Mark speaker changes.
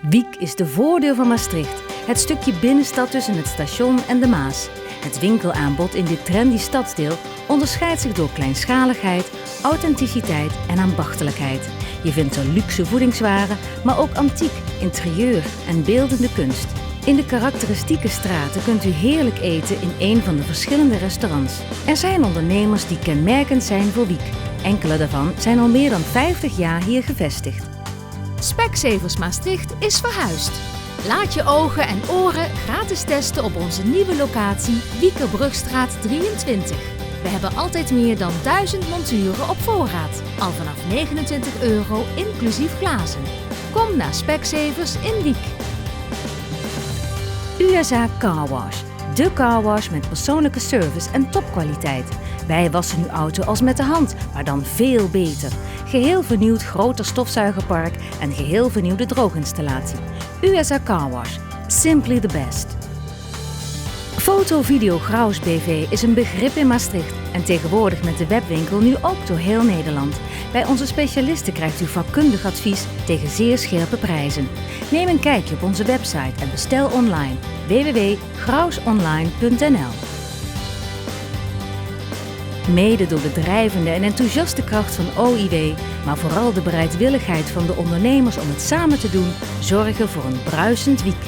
Speaker 1: Wiek is de voordeur van Maastricht, het stukje binnenstad tussen het station en de Maas. Het winkelaanbod in dit trendy stadsdeel onderscheidt zich door kleinschaligheid, authenticiteit en ambachtelijkheid. Je vindt er luxe voedingswaren, maar ook antiek, interieur en beeldende kunst. In de karakteristieke straten kunt u heerlijk eten in een van de verschillende restaurants. Er zijn ondernemers die kenmerkend zijn voor Wiek. Enkele daarvan zijn al meer dan 50 jaar hier gevestigd.
Speaker 2: Specsavers Maastricht is verhuisd. Laat je ogen en oren gratis testen op onze nieuwe locatie Wiekerbrugstraat 23. We hebben altijd meer dan 1000 monturen op voorraad. Al vanaf €29 inclusief glazen. Kom naar Specsavers in Wiek.
Speaker 1: USA Car Wash. De carwash met persoonlijke service en topkwaliteit. Wij wassen uw auto als met de hand, maar dan veel beter. Geheel vernieuwd groter stofzuigerpark en geheel vernieuwde drooginstallatie. USA Car Wash. Simply the best. Foto Video Graus BV is een begrip in Maastricht en tegenwoordig met de webwinkel nu ook door heel Nederland. Bij onze specialisten krijgt u vakkundig advies tegen zeer scherpe prijzen. Neem een kijkje op onze website en bestel online www.grausonline.nl. Mede door de drijvende en enthousiaste kracht van OIW, maar vooral de bereidwilligheid van de ondernemers om het samen te doen, zorgen voor een bruisend Wiek.